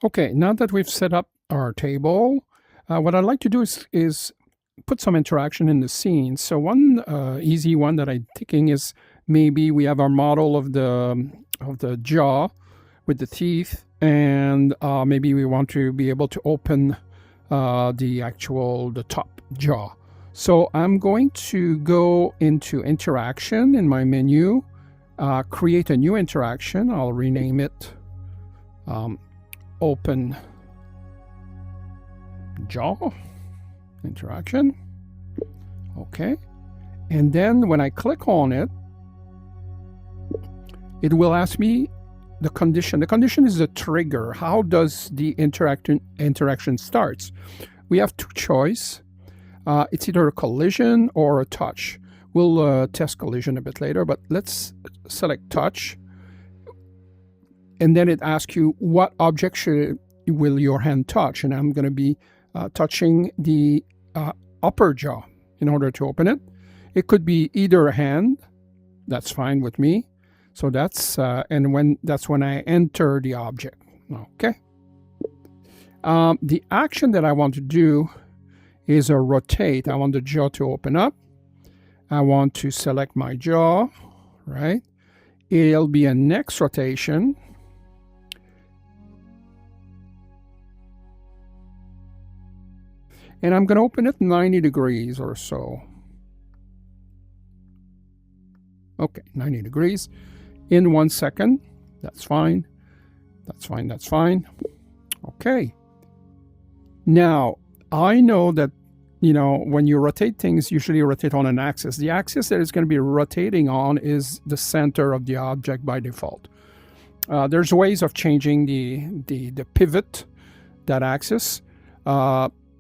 Okay, now that we've set up our table, what I'd like to do is put some interaction in the scene. So one easy one that I'm thinking is maybe we have our model of the jaw with the teeth, and maybe we want to be able to open the top jaw. So I'm going to go into interaction in my menu, create a new interaction. I'll rename it open jaw interaction. Okay, and then when I click on it, it will ask me the condition. The condition is the trigger. How does the interaction starts? We have two choices. It's either a collision or a touch. We'll test collision a bit later, but let's select touch. And then it asks you what object will your hand touch, and I'm going to be touching the upper jaw in order to open it. It could be either a hand, that's fine with me. So that's that's when I enter the object. Okay. The action that I want to do is a rotate. I want the jaw to open up. I want to select my jaw, right? It'll be a next rotation. And I'm going to open it 90 degrees or so. Okay, 90 degrees in 1 second. That's fine. That's fine. That's fine. Okay. Now, I know that, when you rotate things, usually you rotate on an axis. The axis that it's going to be rotating on is the center of the object by default. There's ways of changing the pivot, that axis.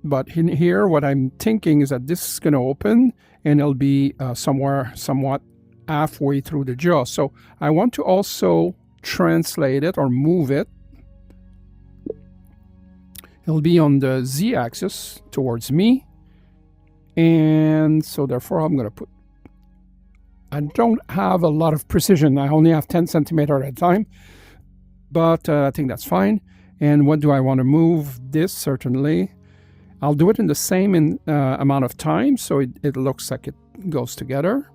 But in here, what I'm thinking is that this is going to open and it'll be somewhat halfway through the jaw. So I want to also translate it or move it. It'll be on the z-axis towards me. And so therefore I'm going to put, I don't have a lot of precision. I only have 10 centimeters at a time, but I think that's fine. And what do I want to move? This certainly. I'll do it in the same amount of time, so it looks like it goes together.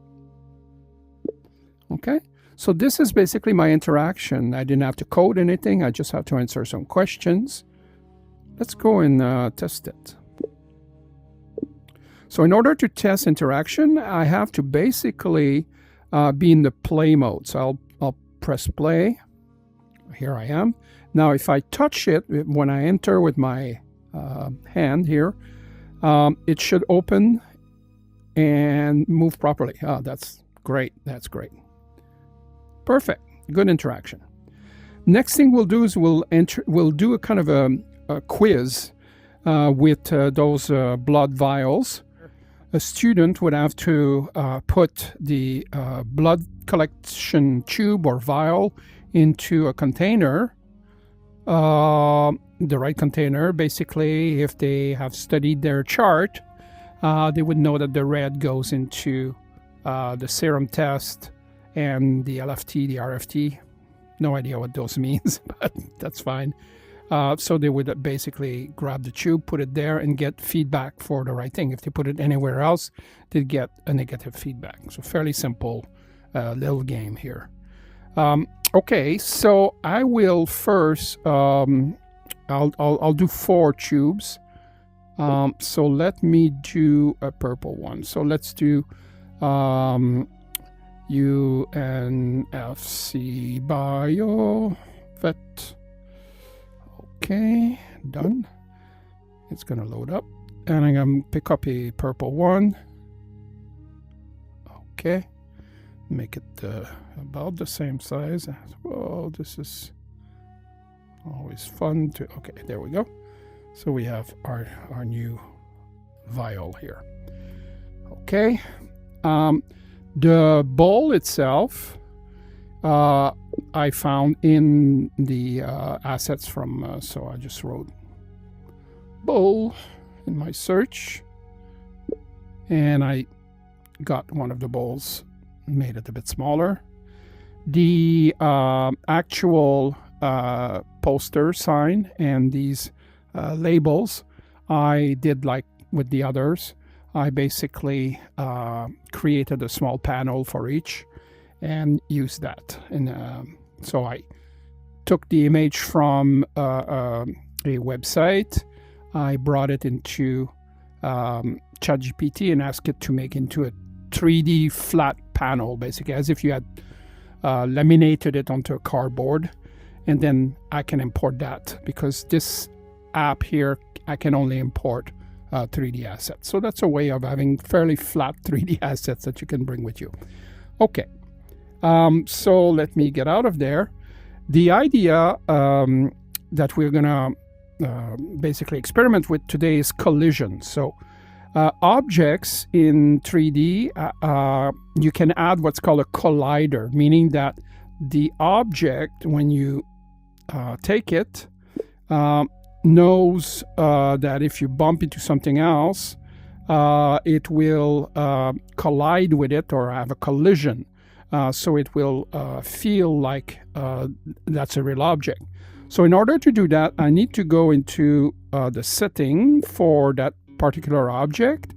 Okay, so this is basically my interaction. I didn't have to code anything. I just have to answer some questions. Let's go and test it. So in order to test interaction, I have to basically be in the play mode. So I'll press play. Here I am. Now if I touch it, when I enter with my hand here, it should open and move properly. Oh, that's great. That's great. Perfect. Good interaction. Next thing we'll do is we'll do a kind of a quiz with those blood vials. A student would have to put the blood collection tube or vial into a container. The right container. Basically, if they have studied their chart, they would know that the red goes into the serum test and the LFT, the RFT. No idea what those means, but that's fine. So they would basically grab the tube, put it there, and get feedback for the right thing. If they put it anywhere else, they'd get a negative feedback. So fairly simple little game here. Okay, so I will first, I'll do 4 tubes. So let me do a purple one. So let's do UNFC BioVet. Okay, done. It's gonna load up, and I'm gonna pick up a purple one. Okay, make it about the same size. Oh, this is always fun to. Okay, there we go. So we have our new vial here. Okay, the bowl itself I found in the assets from, so I just wrote bowl in my search, and I got one of the bowls, made it a bit smaller. The actual poster sign and these labels, I did like with the others. I basically created a small panel for each and used that. And so I took the image from a website, I brought it into ChatGPT and asked it to make into a 3D flat panel, basically, as if you had laminated it onto a cardboard. And then I can import that, because this app here, I can only import 3D assets. So that's a way of having fairly flat 3D assets that you can bring with you. Okay, so let me get out of there. The idea that we're gonna basically experiment with today is collision. So objects in 3D, you can add what's called a collider, meaning that the object, when you take it, knows that if you bump into something else, it will collide with it or have a collision. So it will feel like that's a real object. So in order to do that, I need to go into the setting for that particular object,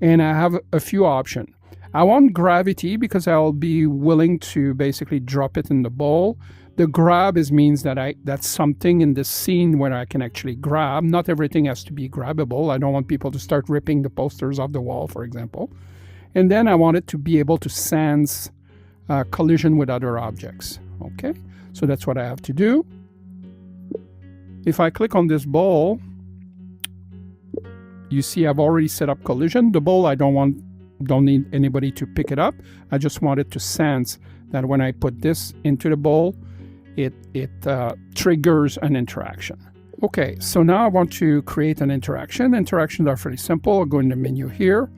and I have a few options. I want gravity because I'll be willing to basically drop it in the bowl. The grab means that that's something in the scene where I can actually grab. Not everything has to be grabbable. I don't want people to start ripping the posters off the wall, for example. And then I want it to be able to sense collision with other objects. Okay, so that's what I have to do. If I click on this bowl, you see I've already set up collision. The bowl, I don't need anybody to pick it up. I just want it to sense that when I put this into the bowl, it triggers an interaction. Okay, so now I want to create an interaction. Interactions are fairly simple. I'll go in the menu here.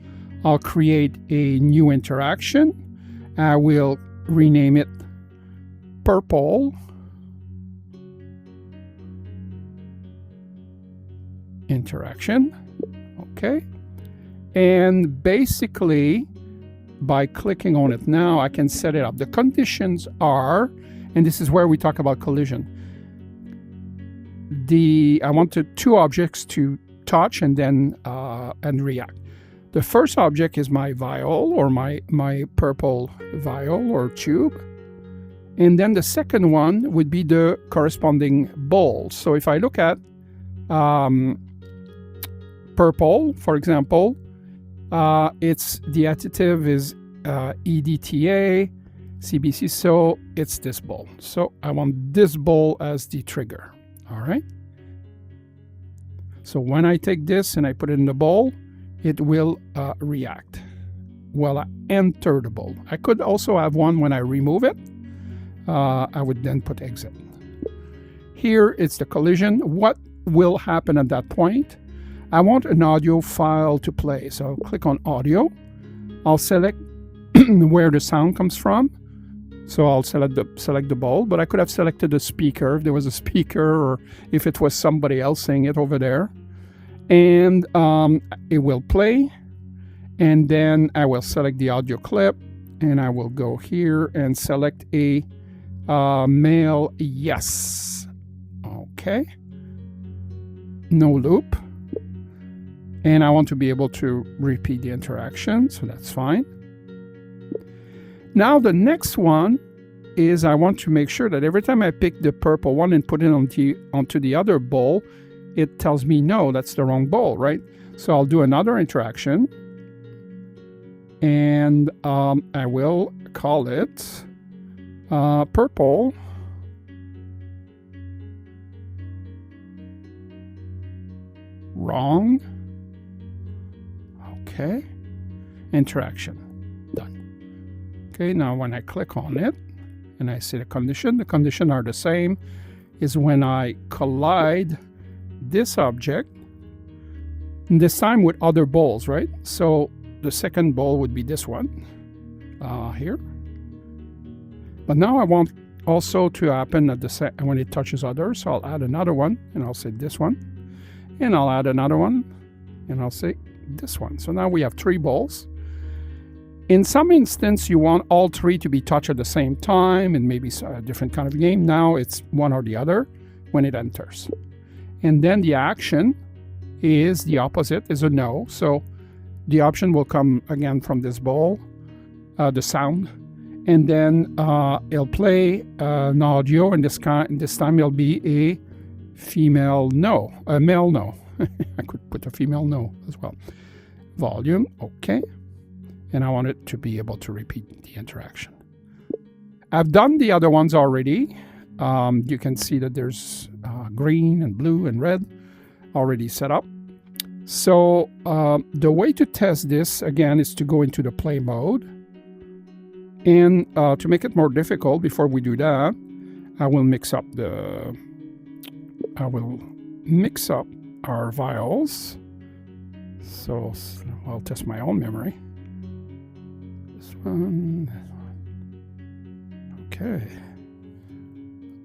I'll create a new interaction. I will rename it purple interaction. Okay, and basically by clicking on it now, I can set it up. The conditions are, and this is where we talk about collision. I wanted two objects to touch and then and react. The first object is my vial, or my purple vial or tube. And then the second one would be the corresponding bowl. So if I look at purple, for example, it's the additive is EDTA, CBC, so it's this bowl. So I want this bowl as the trigger. All right. So when I take this and I put it in the bowl, it will react. Well, I enter the bowl. I could also have one when I remove it. I would then put exit. Here it's the collision. What will happen at that point? I want an audio file to play. So I'll click on audio. I'll select where the sound comes from. So I'll select the bowl, but I could have selected the speaker if there was a speaker, or if it was somebody else saying it over there. And it will play, and then I will select the audio clip, and I will go here and select a male yes. Okay, no loop, and I want to be able to repeat the interaction, so that's fine. Now the next one is I want to make sure that every time I pick the purple one and put it onto the other bowl, it tells me, no, that's the wrong bowl, right? So I'll do another interaction, and I will call it purple wrong. Okay, interaction done. Okay, now when I click on it and I see the conditions are the same, is when I collide this object, this time with other bowls, right? So the second bowl would be this one here. But now I want also to happen at when it touches others. So I'll add another one, and I'll say this one, and I'll add another one, and I'll say this one. So now we have three bowls. In some instance, you want all three to be touched at the same time, and maybe a different kind of game. Now it's one or the other when it enters. And then the action is the opposite, is a no. So the option will come again from this ball, the sound, and then it'll play an audio, and this time it'll be a female no, a male no. I could put a female no as well. Volume, okay. And I want it to be able to repeat the interaction. I've done the other ones already. You can see that there's green and blue and red already set up. So the way to test this, again, is to go into the play mode. And to make it more difficult, before we do that, I will mix up our vials. So I'll test my own memory. This one.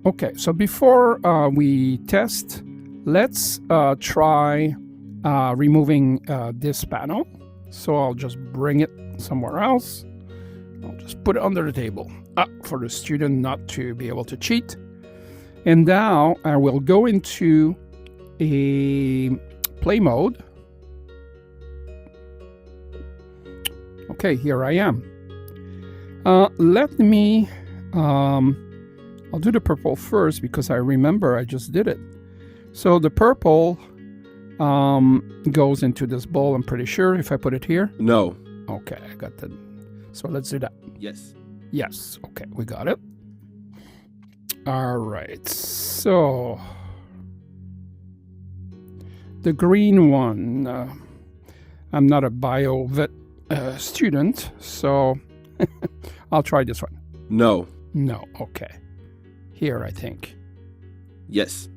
Okay, so before we test, let's try removing this panel. So I'll just bring it somewhere else. I'll just put it under the table for the student not to be able to cheat. And now I will go into a play mode. Okay, here I am. Let me, I'll do the purple first because I remember I just did it. So the purple goes into this bowl, I'm pretty sure, if I put it here. No. Okay, I got that. So let's do that. Yes. Yes, okay, we got it. All right, so the green one, I'm not a BioVet student, so I'll try this one. No. No, okay. Here, I think. Yes.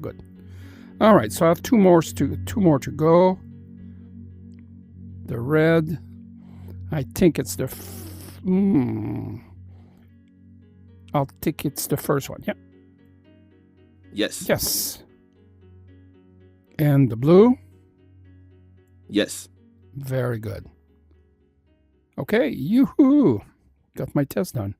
Good. All right, so I have two more to go. The red, I think it's the I'll think it's the first one. Yeah. Yes. Yes. And the blue? Yes. Very good. Okay, yoo-hoo! Got my test done.